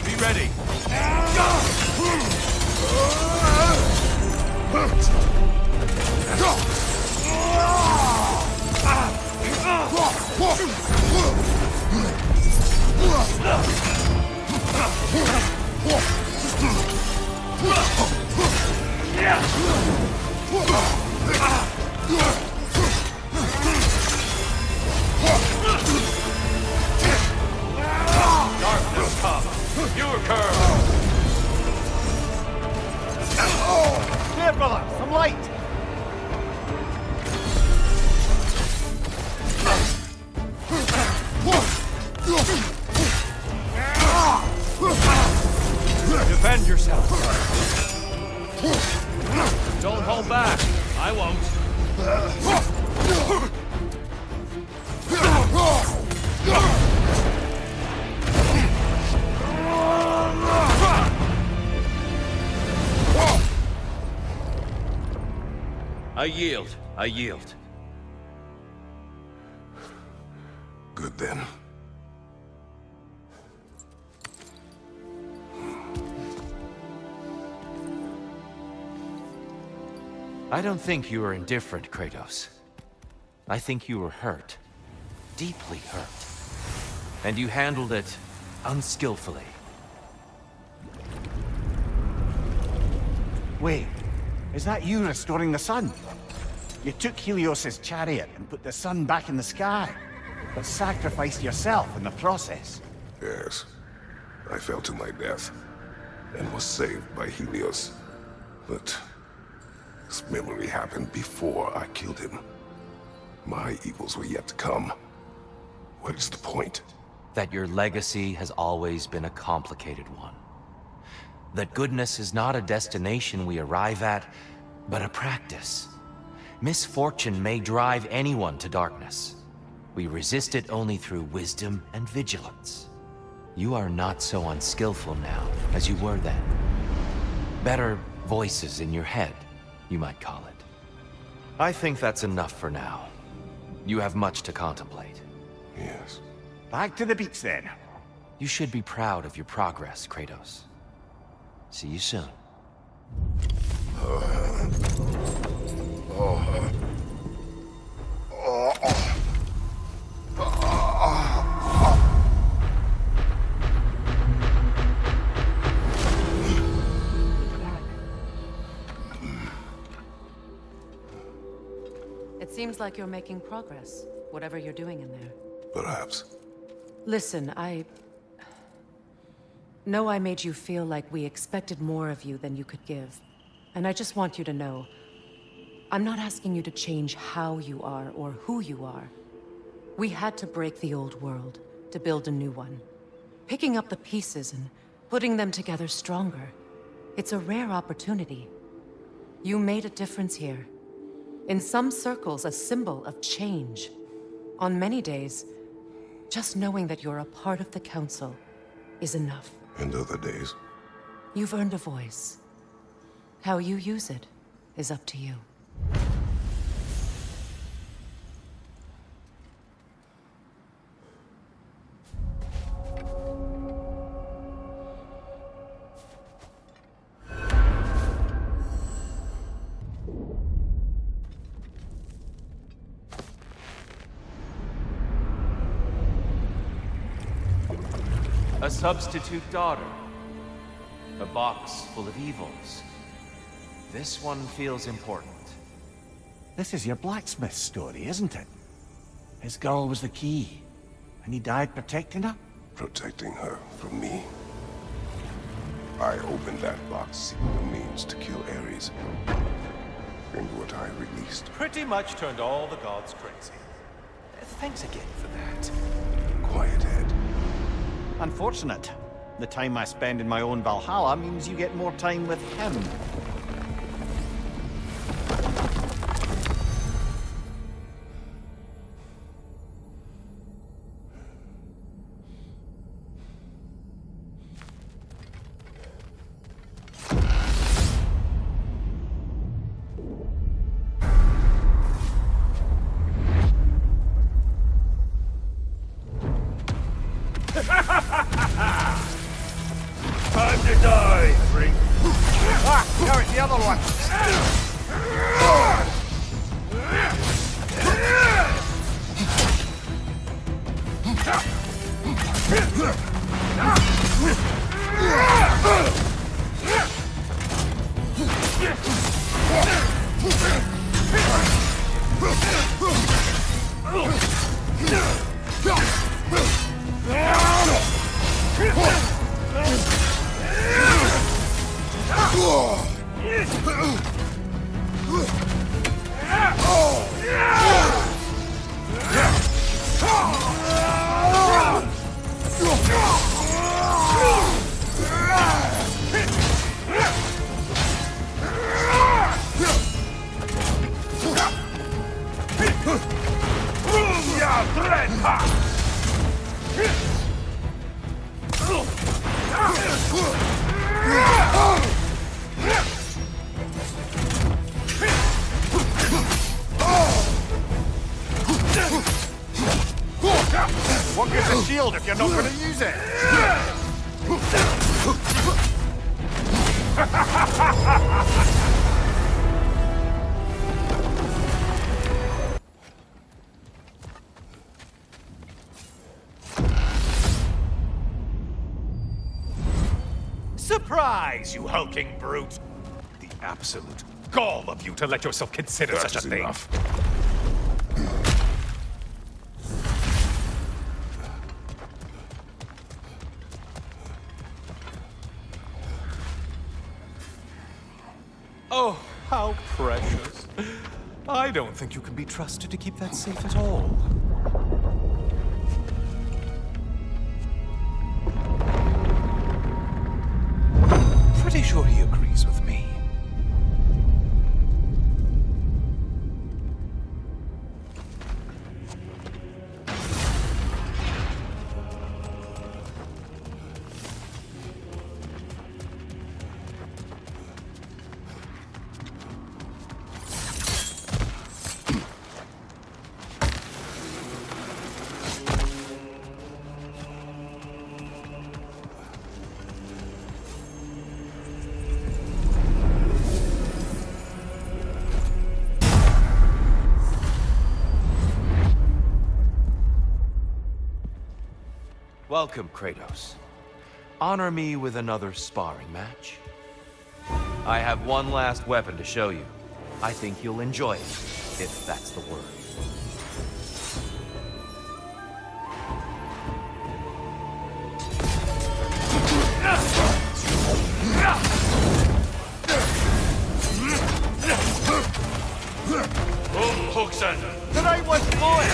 Be ready! Darkness comes! Your curse! Here, brother, some light! Defend yourself! Don't hold back! I won't! I yield. I yield. Good then. I don't think you were indifferent, Kratos. I think you were hurt. Deeply hurt. And you handled it unskillfully. Wait, is that you restoring the sun? You took Helios's chariot and put the sun back in the sky, but sacrificed yourself in the process. Yes. I fell to my death, and was saved by Helios. But this memory happened before I killed him. My evils were yet to come. What is the point? That your legacy has always been a complicated one. That goodness is not a destination we arrive at, but a practice. Misfortune may drive anyone to darkness. We resist it only through wisdom and vigilance. You are not so unskillful now as you were then. Better voices in your head, you might call it. I think that's enough for now. You have much to contemplate. Yes. Back to the beach then. You should be proud of your progress, Kratos. See you soon. It seems like you're making progress, whatever you're doing in there. Perhaps. Listen, I know I made you feel like we expected more of you than you could give. And I just want you to know, I'm not asking you to change how you are or who you are. We had to break the old world to build a new one. Picking up the pieces and putting them together stronger. It's a rare opportunity. You made a difference here. In some circles, a symbol of change. On many days, just knowing that you're a part of the Council is enough. And other days? You've earned a voice. How you use it is up to you. A substitute daughter. A box full of evils. This one feels important. This is your blacksmith story, isn't it? His girl was the key, and he died protecting her? Protecting her from me. I opened that box seeking a means to kill Ares. And what I released. Pretty much turned all the gods crazy. Thanks again for that. Quiet head. Unfortunate. The time I spend in my own Valhalla means you get more time with him. Time to die, freak. Ah, now it's the other one. What gives a shield if you're not going to use it? Surprise, you hulking brute! The absolute gall of you to let yourself consider such a thing. Enough. Oh, how precious. I don't think you can be trusted to keep that safe at all. Pretty sure he agrees with me. Welcome, Kratos. Honor me with another sparring match. I have one last weapon to show you. I think you'll enjoy it, if that's the word. Hookson! The right one's mine!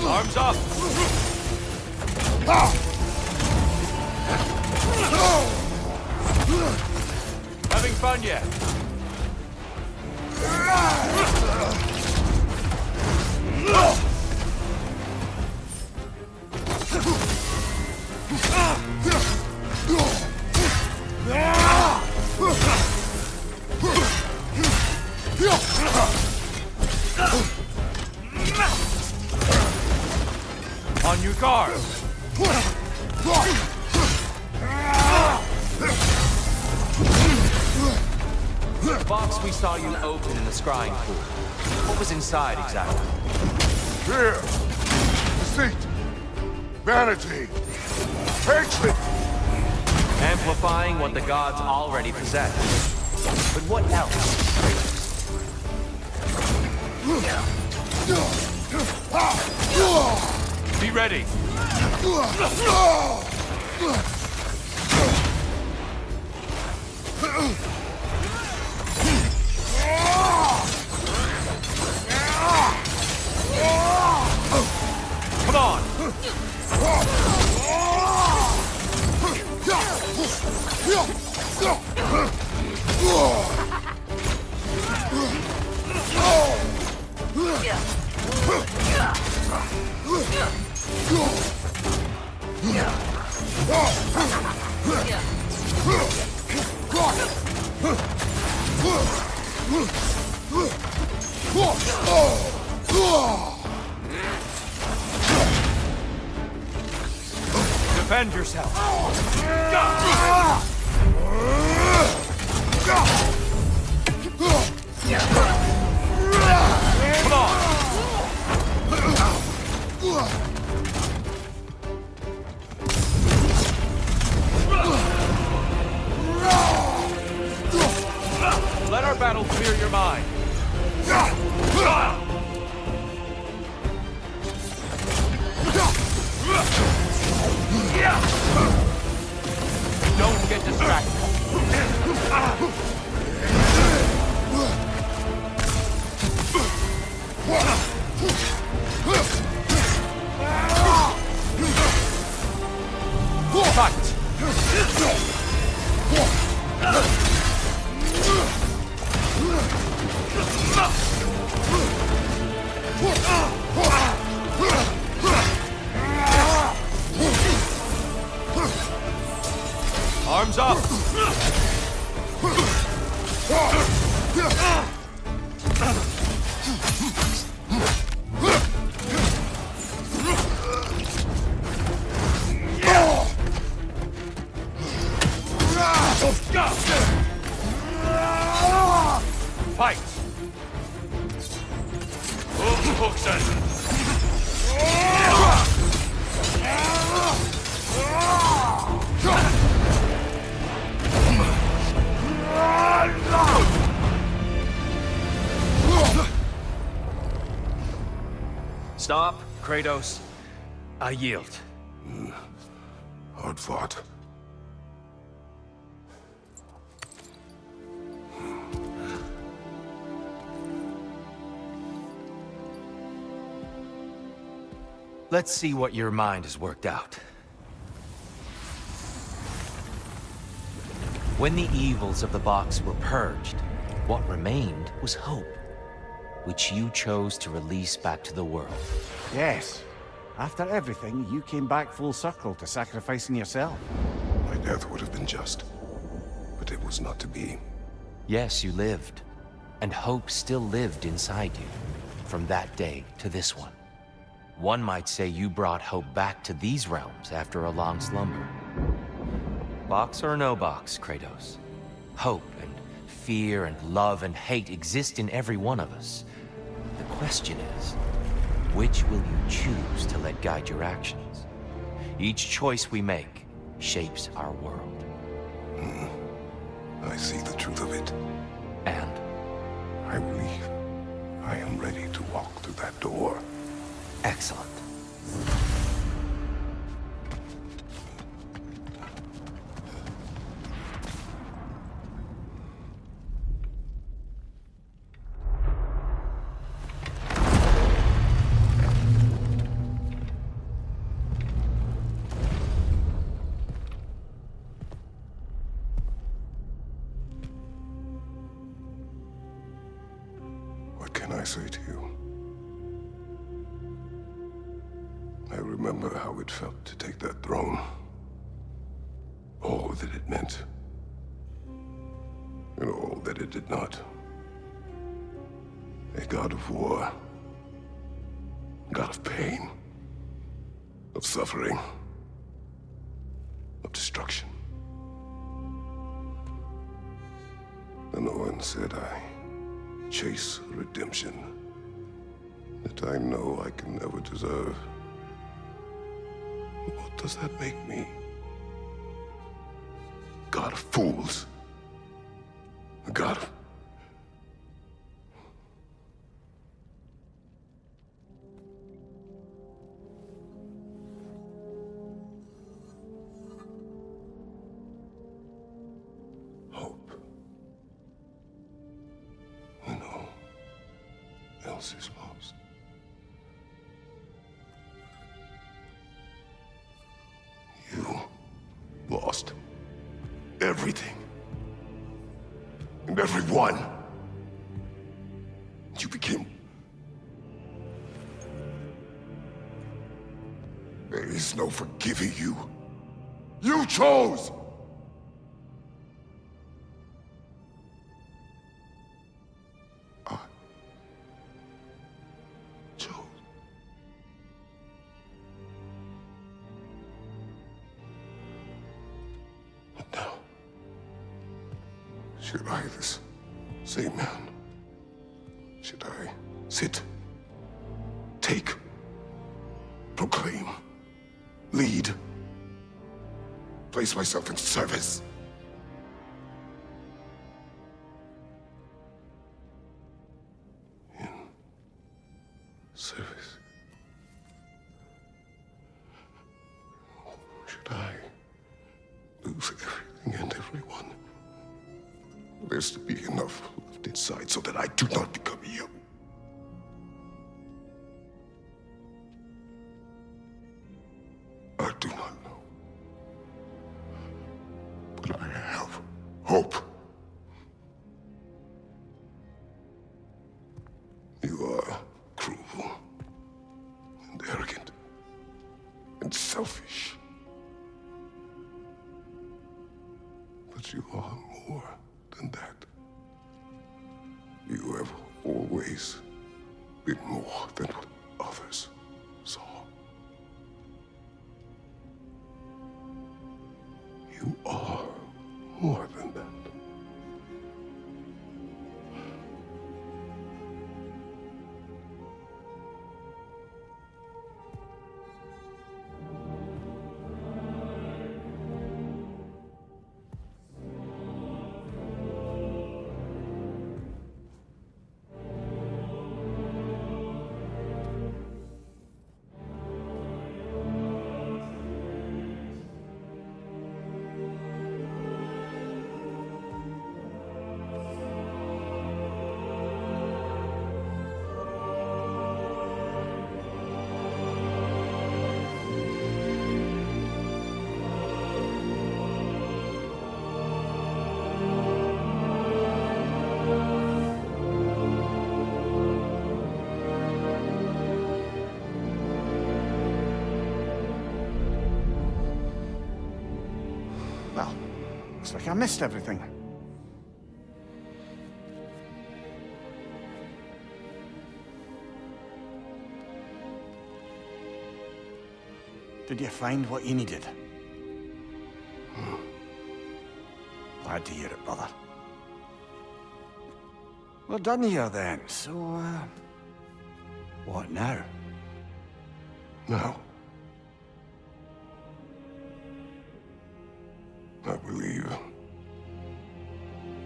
Arms up! Having fun yet? we saw you open in the scrying pool. What was inside exactly? Fear, deceit, vanity, hatred. Amplifying what the gods already possess. But what else? Be ready. Come on. Defend yourself. Come on. Let our battle clear your mind. Don't get distracted. Fight! Arms up! Fight! Stop, Kratos. I yield. Hard fought. Let's see what your mind has worked out. When the evils of the box were purged, what remained was hope, which you chose to release back to the world. Yes. After everything, you came back full circle to sacrificing yourself. My death would have been just, but it was not to be. Yes, you lived, and hope still lived inside you, from that day to this one. One might say you brought hope back to these realms after a long slumber. Box or no box, Kratos. Hope and fear and love and hate exist in every one of us. The question is, which will you choose to let guide your actions? Each choice we make shapes our world. I see the truth of it. And? I believe I am ready to walk through that door. Excellent. What can I say to you? I remember how it felt to take that throne. All that it meant. And all that it did not. A god of war. God of pain. Of suffering. Of destruction. And no one said I chase redemption that I know I can never deserve. What does that make me? God of fools. A god of... hope. When all else is lost. You lost everything. And everyone. You became... There is no forgiving you. You chose! I chose. But now, should I, this same man, should I sit, take, proclaim, lead, place myself in service? In service? Should I lose everything and everyone? There's to be enough left inside so that I do not become you. I do not know. But I have hope. You are cruel and arrogant and selfish. But you are more than that. You have always been more than what others saw. You are more than that. Well, looks like I missed everything. Did you find what you needed? Glad to hear it, brother. We're done here then, so, what now? Now, I believe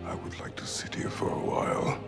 I would like to sit here for a while.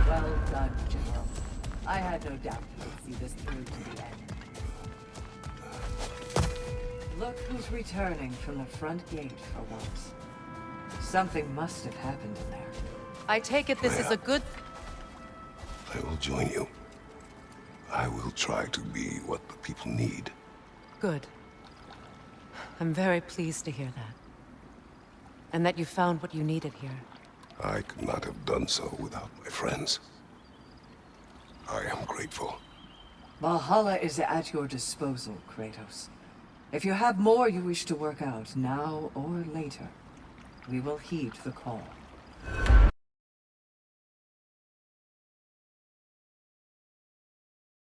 Well done, General. I had no doubt you would see this through to the end. Look who's returning from the front gate for once. Something must have happened in there. I take it this is a good... I will join you. I will try to be what the people need. Good. I'm very pleased to hear that. And that you found what you needed here. I could not have done so without my friends. I am grateful. Valhalla is at your disposal, Kratos. If you have more you wish to work out, now or later, we will heed the call.